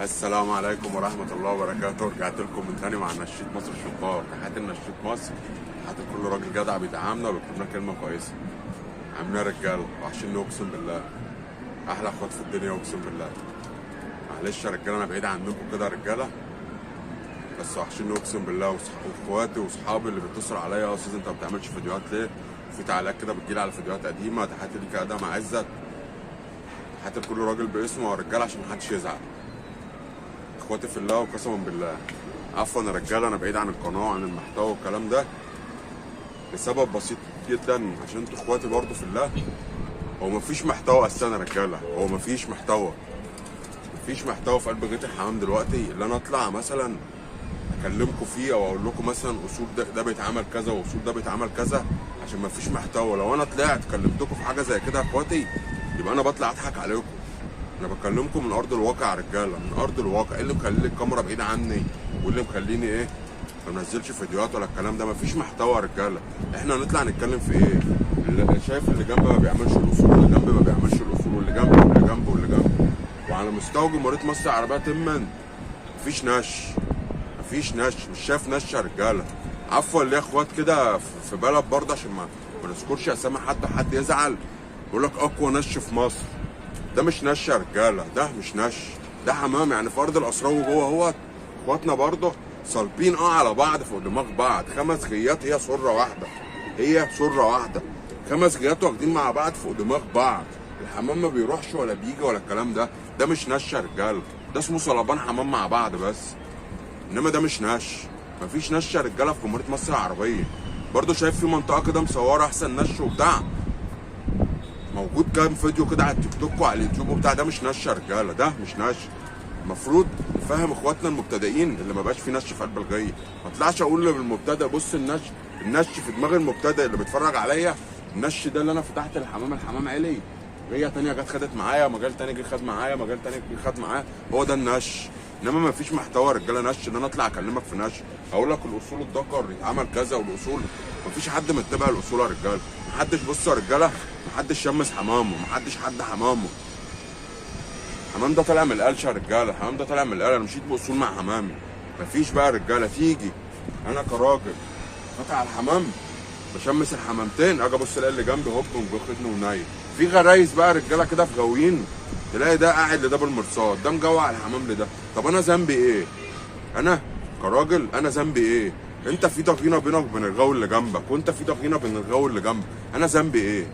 السلام عليكم ورحمة الله وبركاته. رجعت لكم من تاني مع نشيد مصر الشطار. تحياتي لنشيد مصر، تحياتي لكل راجل جدع بيدعمنا وبيكتب لنا كلمة كويسة. عاملين يا رجالة وحشين اقسم بالله، أحلى اخوات في الدنيا اقسم بالله. معلش يا رجالة أنا بعيد عنكم كده يا رجالة، بس وحشين اقسم بالله. واخواتي واصحابي اللي بيتصلوا عليا يا أستاذ أنت ما بتعملش فيديوهات ليه؟ وفي تعليقات كده بتجيلي على فيديوهات قديمة. تحياتي ليك يا أدم عزت، تحياتي لكل راجل باسمه يا رجالة عشان محدش يزعل. اخواتي في الله وقسما بالله. عفوا يا رجاله انا بعيد عن القناه وعن المحتوى والكلام ده لسبب بسيط جدا، عشان انتوا اخواتي برضه في الله. هو مفيش محتوى اساسا يا رجاله، هو مفيش محتوى في قلب غيط الحمام دلوقتي اللي انا اطلع مثلا اكلمكم فيه او اقول لكم مثلا اصول ده بيتعمل كذا واصول ده بيتعمل كذا، عشان مفيش محتوى. لو انا طلعت كلمتكم في حاجه زي كده يا اخواتي يبقى انا بطلع اضحك عليكم. انا بكلمكم من ارض الواقع يا رجاله، من ارض الواقع. ايه اللي مخلي الكاميرا بعيده عني واللي مخليني ايه ما بنزلش فيديوهات ولا الكلام ده؟ مفيش محتوى يا رجاله. احنا هنطلع نتكلم في ايه؟ اللي شايف اللي جنبي ما بيعملش الاصول، واللي جنبي ما بيعملش الاصول، واللي جنبي واللي جنبي واللي جنبي. وعلى مستوى جمهوريه مصر العربيه تما مفيش نش، مش شايف نش يا رجاله. عفوا ليه اخوات كده في بلد برضه عشان ما نذكرش اسامي حد وحد يزعل، يقول لك اقوى نش في مصر. ده مش نش يا رجاله، ده مش نش، ده حمام. يعني في ارض الاسرار جوه اهوت اخواتنا برضه صالبين على بعض فوق دماغ بعض. 5 غيات هي سره واحده، 5 غيات واخدين مع بعض فوق دماغ بعض. الحمام ما بيروحش ولا بيجي ولا الكلام ده. ده مش نش يا رجاله، ده اسمه صلبان حمام مع بعض بس، انما ده مش نش. مفيش نش يا رجاله في جمهوريه مصر العربيه. برضه شايف في منطقه كده مصوره احسن نش وبتاع، موجود كام فيديو كده على التيك توك وعلى اليوتيوب وبتاع. ده مش نش يا رجاله، ده مش نش. المفروض نفهم اخواتنا المبتدئين اللي ما بقاش في نش في قلب الغيه. ما اطلعش اقول للمبتدئ بص النش في دماغ المبتدئ اللي بيتفرج عليا. النش ده اللي انا فتحت الحمام علي، غيه تانيه جت خدت معايا، مجال تاني جه خد معايا، مجال تاني جه خد معايا، هو ده النش. انما ما فيش محتوى يا رجاله نش ان انا اطلع اكلمك في نش اقول لك الاصول الدكر يتعمل كذا والاصول. ما فيش حد متبع الاصول يا رجاله. محدش بص يا رجاله، محدش شمس حمامه، محدش حد حمامه. الحمام ده طالع من القلشه يا رجاله، الحمام ده طالع من القلشه. انا مشيت باصول مع حمامي. مفيش بقى يا رجاله تيجي انا كراجل فاتح على الحمام بشمس الحمامتين اجي ابص الاقي اللي جنبي هوب مجخدني ونايم. في غرايز بقى رجاله كده في غاويين، تلاقي ده قاعد لده بالمرصاد، ده مجوع الحمام لده. طب انا ذنبي ايه؟ انا كراجل انا ذنبي ايه؟ انت في ضغينه بينك وبين الغاوي اللي جنبك، وانت في ضغينه بين الغاوي اللي جنبك. انا ذنبي ايه؟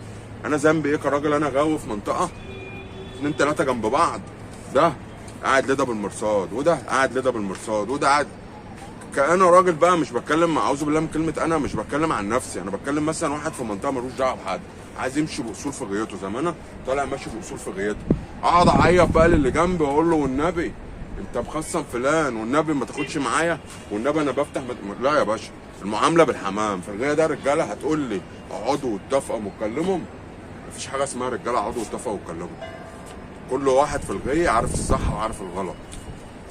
انا ذنبي ايه كراجل؟ انا غاوي في منطقه 2 3 جنب بعض، ده قاعد لده بالمرصاد وده قاعد لده بالمرصاد وده قاعد. كأنا راجل بقى مش بتكلم، اعوذ بالله من كلمه، انا مش بتكلم عن نفسي، انا بتكلم مثلا واحد في منطقه ملوش دعوه بحد عايز يمشي باصول في غيته زي ما انا طالع ماشي باصول في غيته. اقعد اعيط بقى للي جنبي واقول له والنبي انت مخصم فلان، والنبي ما تاخدش معايا، والنبي انا بفتح لا يا باشا. المعامله بالحمام في الغيه ده رجاله هتقول لي اقعدوا واتفقوا واتكلموا. مفيش حاجه اسمها رجاله اقعدوا واتفقوا واتكلموا. كل واحد في الغيه عارف الصح وعارف الغلط،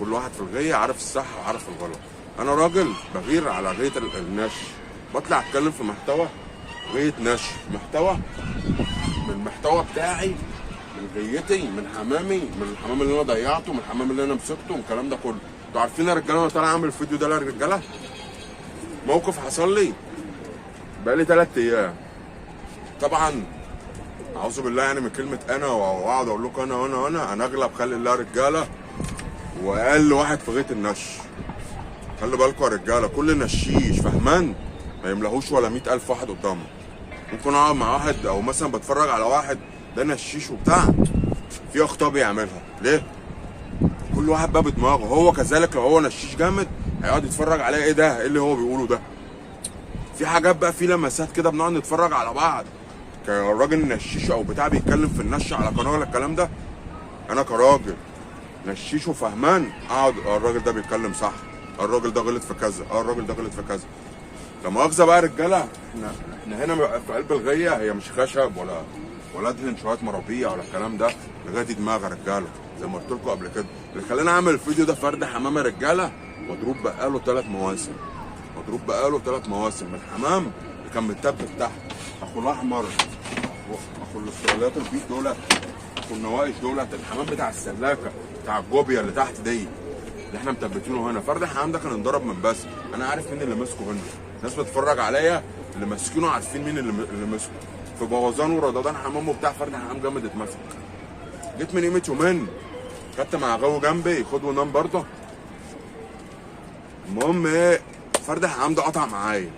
كل واحد في الغيه عارف الصح وعارف الغلط. انا راجل بغير على غيه النش، بطلع اتكلم في محتوى غيه نش، محتوى من المحتوى بتاعي، من غيتي، من حمامي، من الحمام اللي انا ضيعته، من الحمام اللي انا مسكته، من الكلام ده كله. انتوا عارفين يا رجاله انا طالع اعمل الفيديو ده للرجاله موقف حصل لي بقالي 3 ايام. طبعا اعوذ بالله يعني من كلمه انا، واقعد اقول لكم انا اغلب خلق الله رجاله واقل واحد في غيه النش. خلي بالكم يا رجاله، كل نشيش فهمان ما يملهوش ولا 100,000 واحد قدامه. ممكن اقعد مع واحد او مثلا بتفرج على واحد ده نشيش وبتاع في اخطاء بيعملها ليه؟ كل واحد بقى بدماغه. هو كذلك لو هو نشيش جامد هيقعد يتفرج عليه ايه ده؟ ايه اللي هو بيقوله ده؟ في حاجات بقى، في لمسات كده بنقعد نتفرج على بعض. كراجل نشيش او بتاع بيتكلم في النش على قناه ولا الكلام ده، انا كراجل نشيش وفهمان اقعد الراجل ده بيتكلم صح، الراجل ده غلط في كذا، الراجل ده غلط في كذا. لا مؤاخذه بقى يا رجاله، احنا هنا في قلب الغيه، هي مش خشب ولا ادهن شويه مرابيع ولا الكلام ده. الغيه دي دماغ يا رجاله زي ما قلت لكم قبل كده. اللي خلاني اعمل الفيديو ده فرد حمام يا رجاله، مضروب بقاله 3 مواسم، مضروب بقاله 3 مواسم. من الحمام اللي كان متثبت تحت، اخو الاحمر، اخو الاستراليات البيت دولت، اخو النواقش دولت، الحمام بتاع السلاكه بتاع الجوبيا اللي تحت دي اللي احنا مثبتينه هنا. فرد الحمام ده كان انضرب من بس، انا عارف مين اللي مسكه هنا، الناس بتتفرج عليا اللي ماسكينه عارفين مين اللي مسكه في بوظان ورضضان حمام وبتاع. فرد حمام جامد اتمسك. جيت من قيمه يومين خدت مع غاوي جنبي خد ونام برضه. المهم ايه، فرد الحمام ده قطع معايا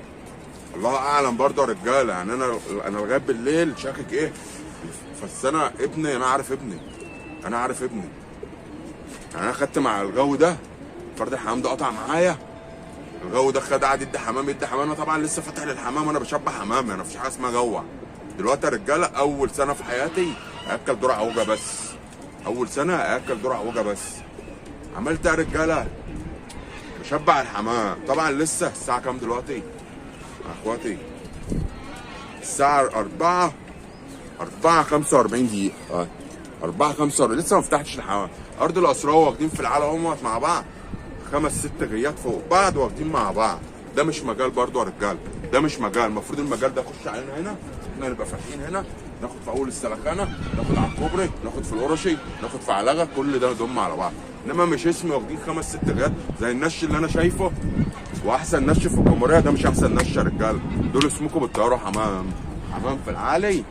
الله اعلم برضه يا رجاله. يعني انا لغايه بالليل شاكك ايه، بس انا ابني انا عارف ابني يعني انا خدت مع الغاوي ده فرد الحمام ده قطع معايا. الغاوي ده خد قعد يدي حمام انا طبعا لسه فاتح للحمام وانا بشبع حمام، انا مفيش حاجه اسمها جوع دلوقتي يا رجاله. اول سنه في حياتي اكل ذره عوجه بس، اول سنه اكل ذره عوجه بس. عملت يا رجاله بشبع الحمام طبعا. لسه الساعه كام دلوقتي يا اخواتي؟ الساعه 4 45 دقيقه 4:45 لسه ما فتحتش الحمام. ارض الاسرار واخدين في العالم هم مع بعض 5-6 غيات فوق بعض واخدين مع بعض. ده مش مجال برضه يا رجاله، ده مش مجال. المفروض المجال ده يخش علينا هنا، احنا نبقى فاتحين هنا، ناخد في اول السلخانه، ناخد على الكوبري، ناخد في القرشي، ناخد في علغه، كل ده يضم على بعض. انما مش اسمي واخدين 5-6 غيات زي النش اللي انا شايفه. واحسن نش في الجمهوريه ده مش احسن نش يا رجاله، دول اسمكم بالطياره حمام في العالي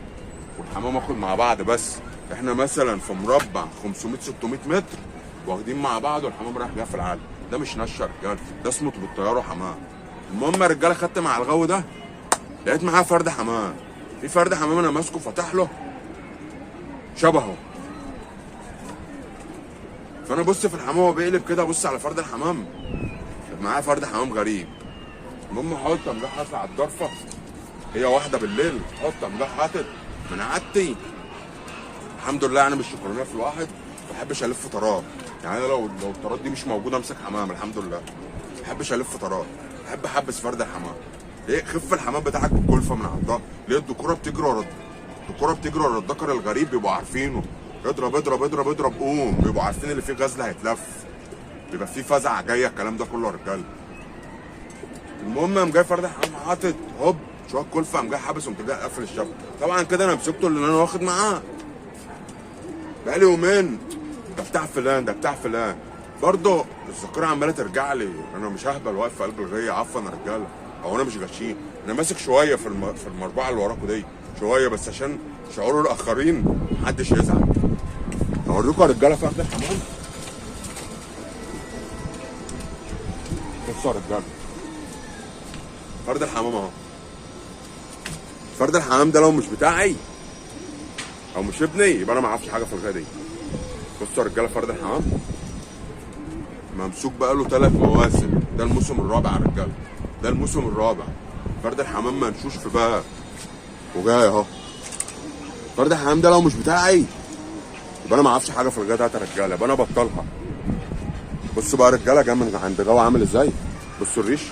والحمام واخد مع بعض. بس احنا مثلا في مربع 500-600 متر واخدين مع بعض والحمام رايح جاي في العالي. ده مش نش يا رجاله، ده اسمه بالطياره حمام. المهم يا رجاله خدت مع الغاوي ده لقيت معاه فرد حمام. في فرد حمام انا ماسكه فاتح له شبهه، فانا بص في الحمام وهو بيقلب كده ابص على فرد الحمام معاه فرد حمام غريب. المهم حاطط قام جاي حاطط على الضرفه، هي واحده بالليل حاطط قام جاي حاطط من عادتي. الحمد لله انا مش شكرانيه في الواحد، ما بحبش الف طرات. يعني انا لو الطرات دي مش موجوده امسك حمام الحمد لله. ما بحبش الف طرات، بحب احبس فرد الحمام. ليه؟ خف الحمام بتاعك بالكلفه من على الظهر. ليه؟ الدكوره بتجري ورا الذكر الغريب بيبقوا عارفينه. اضرب اضرب اضرب اضرب قوم، بيبقوا عارفين اللي فيه غزل هيتلف، بيبقى فيه فزعه جايه، الكلام ده كله يا رجاله. المهم قام جاي فرد الحمام حاطط هوب شويه كلفه، قام جاي حابس وقمت جاي قافل الشبكه. طبعا كده انا مسكته اللي انا واخد معاه بقالي يومين، ده بتاع فلان ده بتاع فلان. برضه الذاكره عماله ترجع لي، انا مش ههبل واقف في قلب الغيه عفوا يا رجاله، او انا مش غشيم. انا ماسك شويه في المربعه اللي وراكوا دي شويه بس عشان شعور الاخرين محدش يزعل. اوريكم يا رجاله فرد الحمام. بصوا يا رجاله فرد الحمام اهو. فرد الحمام ده لو مش بتاعي او مش ابني يبقى انا ما اعرفش حاجه في الغايه دي. بصوا يا رجاله فرد الحمام ممسوك بقاله 3 مواسم، ده الموسم الرابع يا رجاله، ده الموسم الرابع. فرد الحمام منشوش في باب وجاي اهو. فرد الحمام ده لو مش بتاعي يبقى انا ما اعرفش حاجه في الغايه دي يا رجاله، يبقى انا بطلها. بصوا بقى يا رجاله جاي من عند غاوي عامل ازاي، بصوا الريش،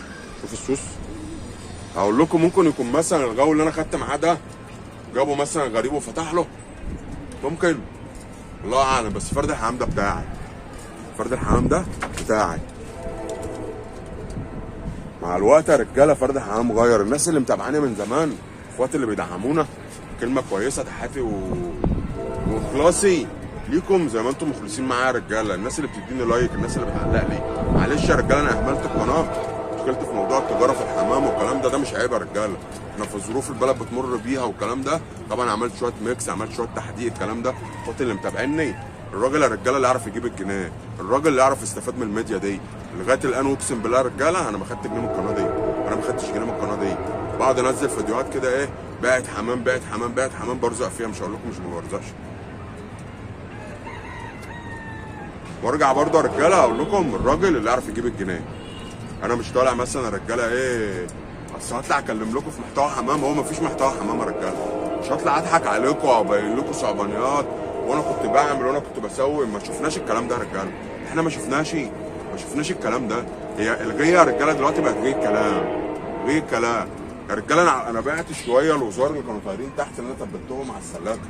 شوف السوس. هقول لكم ممكن يكون مثلا الغاوي اللي انا خدت معاه ده جابه مثلا غريب وفتح له، ممكن الله اعلم. بس فرد الحمام ده بتاعي، فرد الحمام ده بتاعي. مع الوقت يا رجاله فرد الحمام غير. الناس اللي متابعاني من زمان، اخواتي اللي بيدعمونا، كلمه كويسه تحياتي واخلاصي ليكم زي ما انتم مخلصين معايا يا رجاله. الناس اللي بتديني لايك، الناس اللي بتعلق لي، معلش يا رجاله انا اهملت القناه، دخلت في موضوع التجاره في الحمام والكلام ده مش عيب يا رجاله. احنا في ظروف البلد بتمر بيها والكلام ده. طبعا عملت شويه ميكس، عملت شويه تحديق، الكلام ده. اخواتي اللي متابعيني، الراجل يا رجاله اللي يعرف يجيب الجنيه، الراجل اللي يعرف يستفاد من الميديا دي. لغايه الان اقسم بالله يا رجاله انا ما خدت جنيه من القناه دي، انا ما خدتش جنيه من القناه دي. بقعد انزل فيديوهات كده ايه، بعت حمام بعت حمام بعت حمام، برزق فيها، مش هقول لكم مش ما برزقش. وارجع برضه يا رجاله اقول لكم الراجل اللي يعرف يجيب الجنيه. انا مش طالع مثلا يا رجاله ايه اصل هطلع اكلم لكم في محتوى حمام، هو مفيش محتوى حمام يا رجاله. مش هطلع اضحك عليكم او ابين لكم صعبانيات وانا كنت بعمل وانا كنت بسوي. ما شفناش الكلام ده يا رجاله، احنا ما شفناش الكلام ده. هي الغيه يا رجاله دلوقتي بقت غيه كلام يا رجاله. انا بعت شويه الوزار اللي كانوا طايرين تحت اللي انا ثبتهم على السلاكه،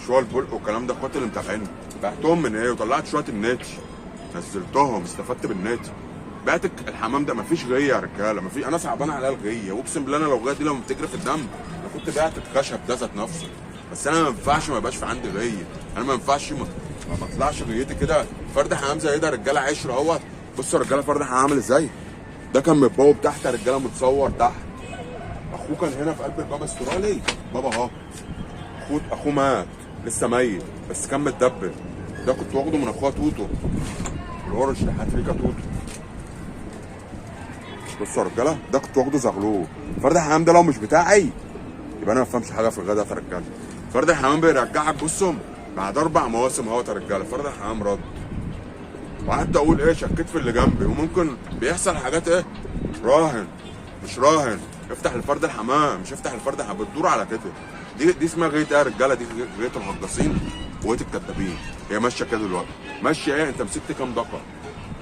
شويه البلق والكلام ده، اخواتي اللي متابعيني بعتهم من ايه وطلعت شويه الناتي نزلتهم، استفدت بالناتي. بعت الحمام ده مفيش غيه يا رجاله، مفيش. انا صعبان عليا الغيه، واقسم بالله انا لو الغيه دي لما بتجري في الدم انا كنت بعت الخشب ده ذات نفسه. بس انا ما ينفعش ما يبقاش في عندي غيه، انا ما ينفعش ما طلعش غيتي كده. فرد حمام زي ده رجاله عشره اهوت. بصوا يا رجاله فرد حمام عامل ازاي. ده كان متبوب تحت يا رجاله، متصور تحت. اخوه كان هنا في قلب الباب استرالي. بابا اهو اخوه مات لسه ميت بس كان متدبر. ده كنت واخده من اخوها توتو الورش حتريكا توتو. بصوا يا رجاله ده كنت واخده زغلول. فرد الحمام ده لو مش بتاعي يبقى انا ما بفهمش حاجه في الغدا يا رجاله. فرد الحمام بيرجعك بصوا بعد 4 مواسم اهوت يا رجاله. فرد الحمام رد. وقعدت اقول ايه شكيت في اللي جنبي وممكن بيحصل حاجات ايه. راهن مش راهن. افتح لفرد الحمام مش افتح لفرد الحمام. بتدور على كده. دي اسمها غايه ايه يا رجاله. دي غايه الهجاصين وغايه الكدابين. هي ماشيه كده دلوقتي. ماشيه ايه. انت مسكت كام دقه؟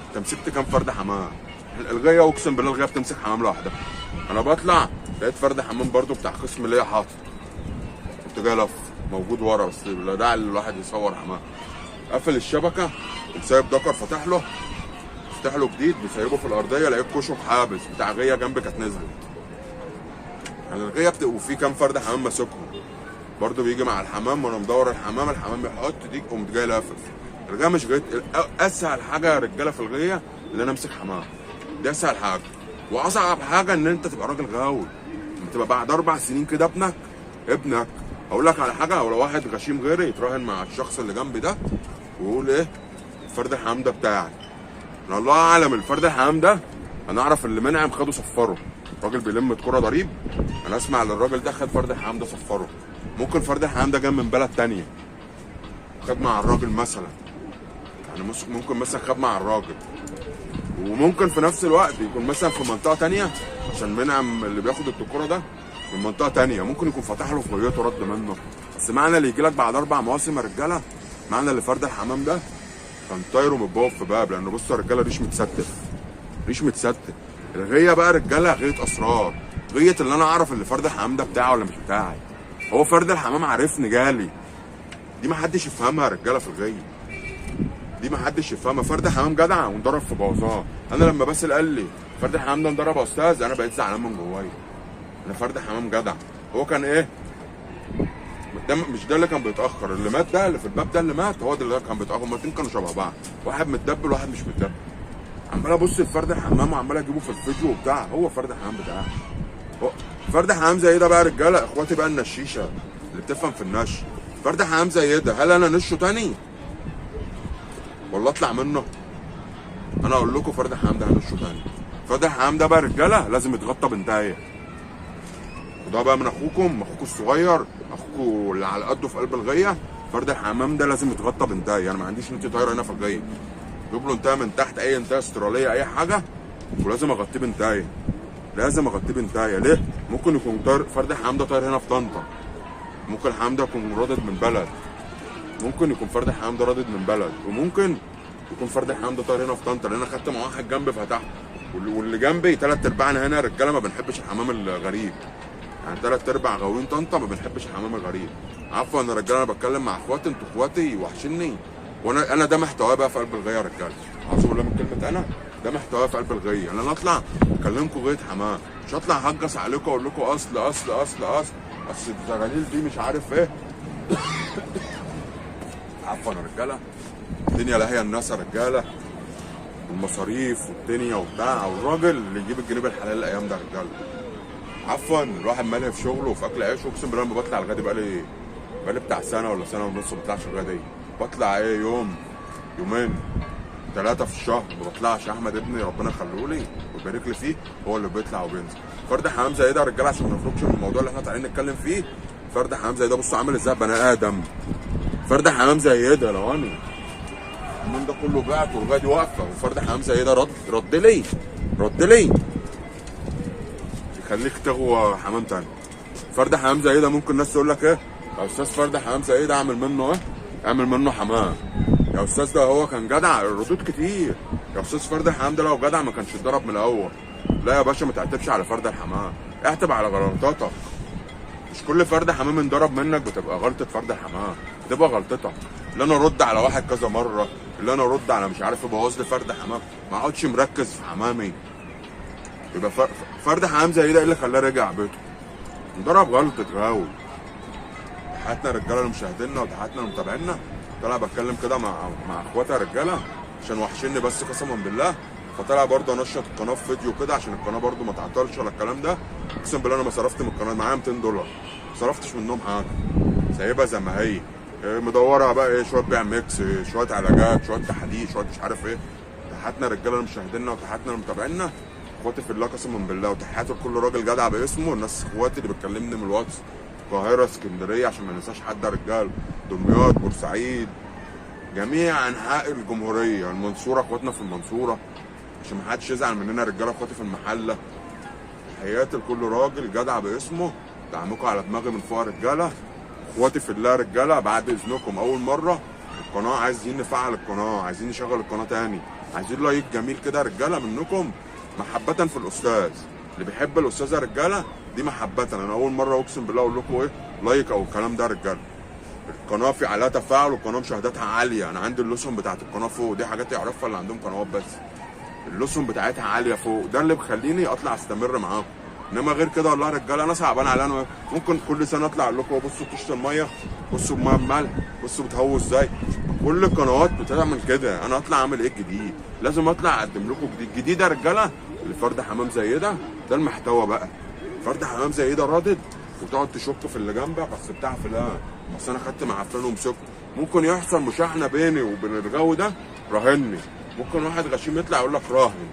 انت مسكت كام فرد حمام؟ الغايه اقسم بالله الغايه بتمسك حمام لوحدها. انا بطلع لقيت فرد حمام برضو بتاع قسم ليا حاطط. كنت جاي لف موجود ورا بس لا داعي الواحد يصور حمام. قفل الشبكه وسايب دكر فاتح له جديد بيسيبه في الارضيه. لقيت كشك حابس بتاع غيه جنبي كانت نزلت. يعني الغيه وفي كام فرد حمام ماسكهم برضه بيجي مع الحمام وانا مدور الحمام بيحط دي قمت جاي لافف. الغيه مش غيه. اسهل حاجه يا رجاله في الغيه ان انا امسك حمام. دي اسهل حاجه. واصعب حاجه ان انت تبقى راجل غاوي. تبقى بعد 4 سنين كده ابنك اقول لك على حاجه. او لو واحد غشيم غيري يتراهن مع الشخص اللي جنبي ده ويقول ايه فرد الحمام ده بتاعي. انا الله اعلم الفرد الحمام ده. انا اعرف اللي منعم خده صفره. راجل بيلم كرة ضريب. انا اسمع ان الراجل ده خد فرد الحمام ده صفره. ممكن فرد الحمام ده جاي من بلد تانية خد مع الراجل مثلا. يعني ممكن مثلا خد مع الراجل. وممكن في نفس الوقت يكون مثلا في منطقه تانية عشان منعم اللي بياخد الدكوره ده من منطقه تانية. ممكن يكون فتح له في غيته رد منه. بس معنى اللي يجي لك بعد 4 مواسم يا رجاله معنى اللي فرد الحمام ده كان طايره متبوب في باب. لانه بصوا يا رجاله ريش متستف. الغيه بقى رجاله غيه اسرار. غيه اللي انا اعرف اللي فرد الحمام ده بتاعي ولا مش بتاعي. هو فرد الحمام عارفني جالي. دي ما حدش يفهمها يا رجاله في الغيه. دي ما حدش يفهمها. فرد الحمام جدع وانضرب في بوظان. انا لما باسل قال لي فرد الحمام ده انضرب يا استاذ انا بقيت زعلان من جوايا. انا فرد الحمام جدع. هو كان ايه ده مش ده اللي كان بيتاخر. اللي مات ده اللي في الباب ده اللي مات هو ده اللي كان بيتاخر. هما كانوا شبه بعض. واحد متدبل وواحد مش متدبل. عمال ابص لفرد الحمام وعمال اجيبه في الفيديو وبتاع. هو فرد الحمام بتاعي. هو فرد حمام زي ده بقى يا رجاله. اخواتي بقى النشيشه اللي بتفهم في النش. فرد حمام زي ده هل انا نشه تاني ولا اطلع منه؟ انا اقول لكم فرد الحمام ده هنشه تاني. فرد الحمام ده بقى يا رجاله لازم يتغطى بنتايه. وده بقى من اخوكم الصغير اخوكم اللي على قده في قلب الغيه. فرد الحمام ده لازم يتغطى بنتايه. انا ما عنديش نتي طايره هنا في الغيه. جيب له انتايه من تحت اي انتايه استراليه اي حاجه ولازم اغطيه بنتايه. ليه؟ ممكن يكون طاير فرد الحمام ده طاير هنا في طنطا. ممكن الحمام ده يكون رادد من بلد. ممكن يكون فرد الحمام ده رادد من بلد. وممكن يكون فرد الحمام ده طاير هنا في طنطا. لان انا خدت مع واحد جنبي فتحته. واللي جنبي 3/4 هنا يا رجاله ما بنحبش الحمام الغريب. يعني 3/4 غاويين طنطا ما بنحبش الحمام الغريب. عفوا يا رجاله انا بتكلم مع اخواتي. انتوا اخواتي وحشني. وانا ده محتواه بقى في قلب الغيه يا رجاله. اعوذ بالله من كلمه انا. ده محتواه في قلب الغيه. انا اطلع اكلمكم غيه حمام. مش هطلع هجص عليكم واقول لكم اصل الزغاليل دي مش عارف ايه. عفوا يا رجاله. الدنيا لا هي الناس يا رجاله. المصاريف والدنيا وبتاع. والراجل اللي يجيب الجنيه الحلال الايام ده يا رجاله. عفوا الواحد مالي في شغله وفي اكل عيشه. اقسم بالله لما بطلع الغدا بقالي بتاع سنه ولا سنه ونص ما بطلعش الغدا دي. بطلع يوم يومين 3 في الشهر ما بطلعش. احمد ابني ربنا يخليه لي ويبارك لي فيه هو اللي بيطلع وبينزل. فرد حمام زي ده يا رجاله عشان ما نخرجش من الموضوع اللي احنا طالعين نتكلم فيه. فرد حمام زي ده بصوا عامل ازاي بني ادم. فرد حمام زي ده لو انا الحمام ده كله بعت والغايه دي واقفه وفرد حمام زي ده رد لي يخليك تغوى حمام تاني. فرد حمام زي ده ممكن الناس تقول لك ايه يا استاذ فرد حمام زي ده اعمل منه ايه؟ اعمل منه حمام. يا استاذ ده هو كان جدع. الردود كتير. يا استاذ فرد الحمام ده لو جدع ما كانش اتضرب من الاول. لا يا باشا ما تعتبش على فرد الحمام. اعتب على غلطاتك. مش كل فرد حمام انضرب منك بتبقى غلطه فرد الحمام. تبقى غلطتك. اللي انا ارد على واحد كذا مره. اللي انا ارد على مش عارف يبوظ لي فرد حمام. ما اقعدش مركز في حمامي. يبقى فرد حمام زي ده ايه اللي خلاه رجع بيته؟ انضرب غلطه غاوي. تحياتنا رجاله لمشاهدينا وتحياتنا لمتابعينا. طالع بتكلم كده مع اخواتي رجاله عشان وحشني بس قسما بالله. فطلع برضه انشط القناه في فيديو كده عشان القناه برضه ما تعطلش ولا الكلام ده. اقسم بالله انا ما صرفت من القناه، معايا $200 ما صرفتش منهم حاجه، سايبها زي ما هي. مدورها بقى ايه، شويه بيع ميكس، شويه علاجات، شويه تحاليل، شويه مش عارف ايه. تحياتنا رجاله لمشاهدينا وتحياتنا لمتابعينا، اخواتي في الله قسما بالله، وتحياتي لكل راجل جدع باسمه. الناس اخواتي اللي بتكلمني من الواتس، القاهره، اسكندريه، عشان ما ننساش حد يا رجال، دمياط، بورسعيد، جميع انحاء الجمهوريه، المنصوره، اخواتنا في المنصوره، عشان ما حدش يزعل مننا يا رجاله، اخواتي في المحله. تحياتي لكل راجل جدع باسمه، دعمكم على دماغي من فوق يا رجاله. اخواتي في الله يا رجاله، بعد اذنكم اول مره القناه، عايزين نفعل القناه، عايزين نشغل القناه تاني، عايزين لايك جميل كده يا رجاله منكم، محبه في الاستاذ. اللي بيحب الاستاذ يا رجاله دي محبه. انا اول مره اقسم بالله اقول لكم ايه لايك او الكلام ده يا رجاله. القناه في عليها تفاعل، والقناه مشاهداتها عاليه. انا عندي اللسن بتاعت القناه فوق، دي حاجات يعرفها اللي عندهم قنوات بس. اللسن بتاعتها عاليه فوق، ده اللي بيخليني اطلع استمر معاكم. انما غير كده والله يا رجاله انا صعبان عليا. انا ممكن كل سنه اطلع اقول لكم بصوا طشه الميه، بصوا الميه بملح، بصوا بتهووا ازاي. كل القنوات بتعمل كده، انا اطلع اعمل ايه جديد؟ لازم اطلع اقدم لكم جديد يا رجاله. اللي فرد حمام زي ده المحتوى بقى. فرد حمام زي ده رادد، وتقعد تشك في اللي جنبك، اصل بتاع فلان، بس انا خدت مع فلان ومسكته. ممكن يحصل مشاحنه بيني وبين الجو ده، راهني. ممكن واحد غشيم يطلع يقول لك راهن،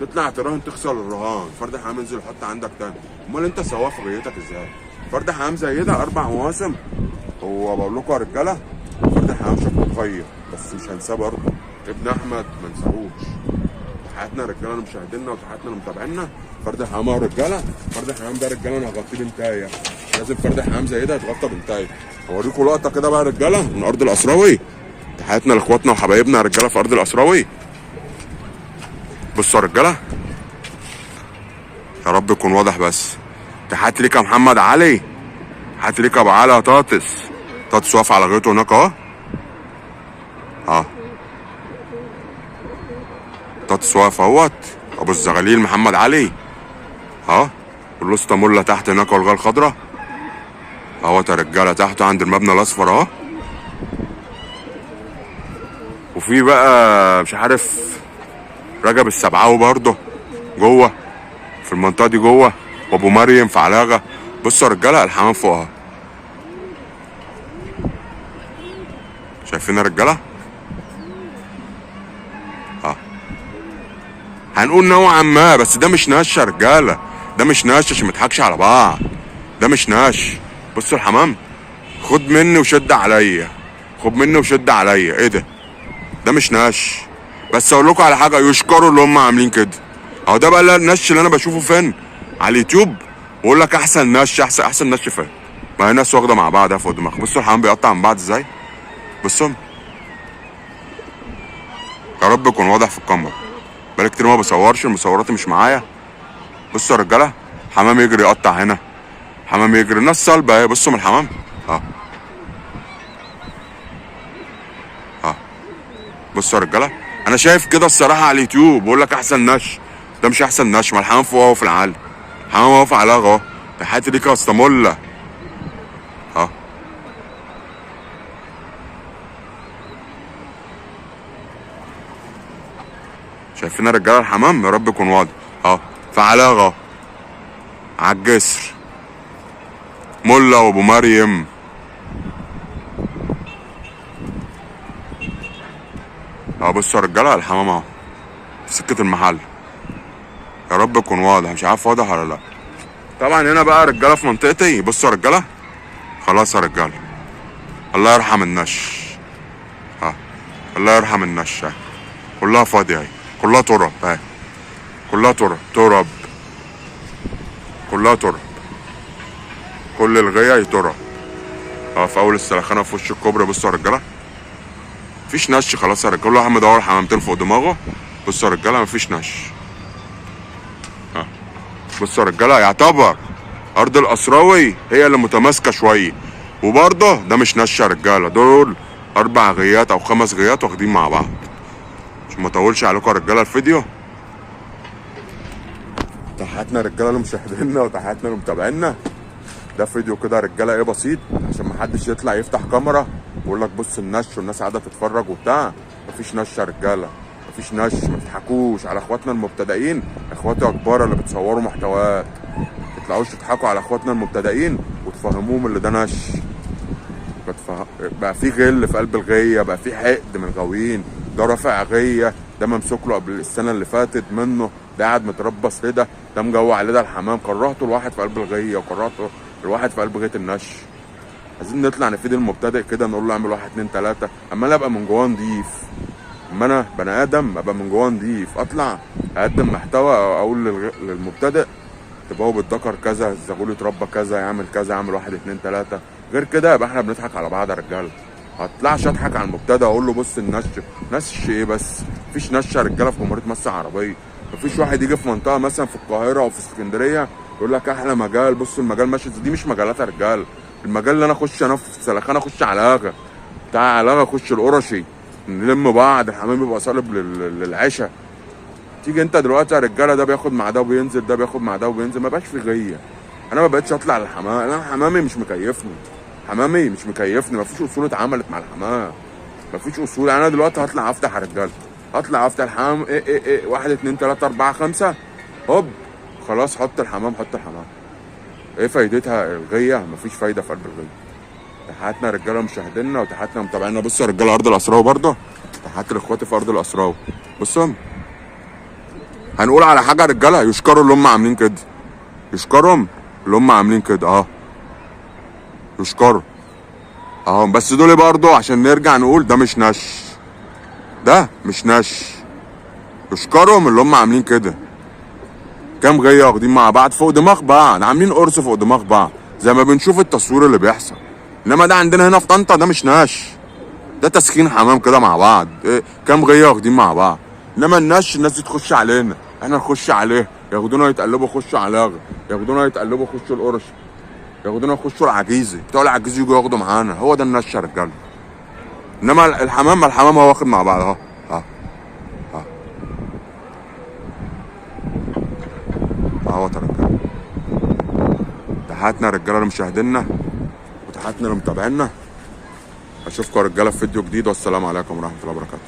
تطلع تراهن تخسر الرهان. فرد حمام ينزل يحط عندك تاني. امال انت سواق في غيتك ازاي؟ فرد حمام زي ده 4 مواسم. هو بقول لكم يا رجاله، فرد حمام شكله اتغير، بس مش هنساه برضه. ابن احمد ما نساهوش. تحياتنا رجاله لمشاهدينا وتحياتنا لمتابعينا. فرد حمام يا رجاله، فرد حمام ده رجاله انا هغطيه بنتايه. لازم فرد حمام زي ده يتغطى بنتايه. هوريكم لقطه كده بقى يا رجاله من ارض الاسراوي. تحياتنا لاخواتنا وحبايبنا يا رجاله في ارض الاسراوي. بصوا يا رجاله، يا رب يكون واضح بس. تحياتي ليك يا محمد علي، تحياتي ليك يا ابو علي يا طاطس واقف على غيته هناك اهو. طاطس واقف اهوت، ابو الزغاليل محمد علي اهو. والاسطى مله تحت هناك والغايه الخضراء اهوت يا رجاله، تحته عند المبنى الاصفر اهو. وفي بقى مش عارف رجب السبعاوي برضه جوه في المنطقه دي جوه، وابو مريم في علاغه. بصوا يا رجاله الحمام فوقها، شايفين يا رجاله؟ هنقول نوعا ما، بس ده مش نش يا رجاله، ده مش نش عشان متضحكش على بعض، ده مش نش. بصوا الحمام، خد مني وشد عليا، خد مني وشد عليا. ايه ده مش نش. بس اقول لكم على حاجه، يشكروا اللي هم عاملين كده. اهو ده بقى النش اللي انا بشوفه فين على اليوتيوب، واقول لك احسن نش، احسن نش فين. ما هي ناس واخده مع بعض فوق دماغ. بصوا الحمام بيقطع من بعض ازاي، بصوا. يا رب يكون واضح في الكاميرا، بقالي كتير ما بصورش، المصورات مش معايا. بصوا يا رجاله، حمام يجري يقطع هنا، حمام يجري، ناس صلبه اهي. بصوا من الحمام بصوا يا رجاله، انا شايف كده الصراحه على اليوتيوب بقول لك احسن نش. ده مش احسن نش، ما الحمام فوق اهو في العالي، الحمام اهو في علاغه اهو. تحياتي ليك يا اسطى مله شايفين يا رجاله الحمام؟ يا رب يكون واضح في علاغه على الجسر، مله وابو مريم. بصوا يا رجاله الحمام اهو في سكه المحل. يا رب يكون واضح، مش عارف واضح ولا لا. طبعا هنا بقى رجاله في منطقتي. بصوا يا رجاله، خلاص يا رجاله، الله يرحم النش. الله يرحم النش. كلها فاضيه اهي، كلها تراب اهي، كلها تراب، كلها تراب، كل الغيه تراب في اول السلخانه في وش الكوبري. بصوا يا رجاله مفيش نش خلاص يا رجاله، كل واحد مدور حمامتين فوق دماغه. بصوا يا رجاله مفيش نش. بصوا يا رجاله، يعتبر ارض الاسراوي هي اللي متماسكه شويه، وبرضه ده مش نش يا رجاله، دول 4 غيات او 5 غيات واخدين مع بعض. عشان ما اطولش عليكم يا رجاله الفيديو. تحياتنا يا رجاله لمشاهدينا وتحياتنا لمتابعينا. ده فيديو كده يا رجاله ايه بسيط، عشان ما حدش يطلع يفتح كاميرا بقول لك بص النش والناس قاعده تتفرج وبتاع. مفيش نش يا رجاله، مفيش نش. ما تضحكوش على اخواتنا المبتدئين، اخواتي اكبار اللي بتصوروا محتويات. ما تطلعوش تضحكوا على اخواتنا المبتدئين وتفهموهم اللي ده نش. بقى في غل في قلب الغيه، بقى في حقد من الغاويين. ده رافع غيه، ده ممسوك له قبل السنه اللي فاتت منه، ده قاعد متربص كده، ده مجوع لده الحمام. كرهته الواحد في قلب الغيه وكرهته الواحد في قلب غيه النش. عايزين نطلع نفيد المبتدئ كده، نقول له اعمل واحد اتنين تلاته. اما انا ابقى من جواه نضيف، اما انا بني ادم ابقى من جواه نضيف، اطلع اقدم محتوى اقول للمبتدئ تبقى بتذكر كذا، الزغول يتربى كذا، يعمل كذا، يعمل واحد اتنين تلاته. غير كده يبقى احنا بنضحك على بعض يا رجاله. ما اطلعش اضحك على المبتدئ اقول له بص النش. نش ايه بس؟ مفيش نش يا رجاله في جمهوريه مصر العربيه. مفيش واحد يجي في منطقه مثلا في القاهره او في اسكندريه يقول لك احلى مجال، بص المجال ماشي. دي مش مجالات يا رجاله. المجال اللي انا اخش انا في سلخانه اخش على لاغه بتاع علاغه، اخش القرشي، نلم بعض، الحمام يبقى صالب للعشاء. تيجي انت دلوقتي يا رجاله ده بياخد مع ده وبينزل، ده بياخد مع ده وبينزل، ما بقاش في غيه. انا ما بقتش اطلع للحمام، انا حمامي مش مكيفني، حمامي مش مكيفني. ما فيش اصول اتعملت مع الحمام، ما فيش اصول. يعني انا دلوقتي هطلع افتح يا رجاله، هطلع افتح الحمام ايه واحد اتنين تلاته اربعه خمسه، هوب خلاص حط الحمام، حط الحمام. ايه فايدتها الغيه؟ مفيش فايده في قلب الغيه. تحياتنا يا رجاله مشاهدينا وتحياتنا متابعينا. بصوا يا رجاله ارض الاسراوي برضه، تحياتي لاخواتي في ارض الاسراوي. بصوا هنقول على حاجه يا رجاله، يشكروا اللي هم عاملين كده، يشكرهم اللي هم عاملين كده اهو، يشكروا اهو. بس دول برضه عشان نرجع نقول ده مش نش، ده مش نش. يشكرهم اللي هم عاملين كده. كام غيه واخدين مع بعض فوق دماغ بعض، عاملين قرص فوق دماغ بعض زي ما بنشوف التصوير اللي بيحصل. انما ده عندنا هنا في طنطا ده مش نش، ده تسخين حمام كده مع بعض. إيه كام غيه واخدين مع بعض. انما النش الناس دي تخش علينا، احنا نخش عليه، ياخدونا يتقلبوا يخشوا على لاغه، ياخدونا يتقلبوا يخشوا القرش، ياخدونا يخشوا العجيزي، بتوع العجيزي يجوا ياخدوا معانا. هو ده النش يا رجاله. انما الحمام، ما الحمام هو واخد مع بعض اهو اهو اهو يا رجاله. تحياتنا يا رجاله لمشاهدينا وتحياتنا لمتابعينا. اشوفكم يا رجاله في فيديو جديد، والسلام عليكم ورحمه الله وبركاته.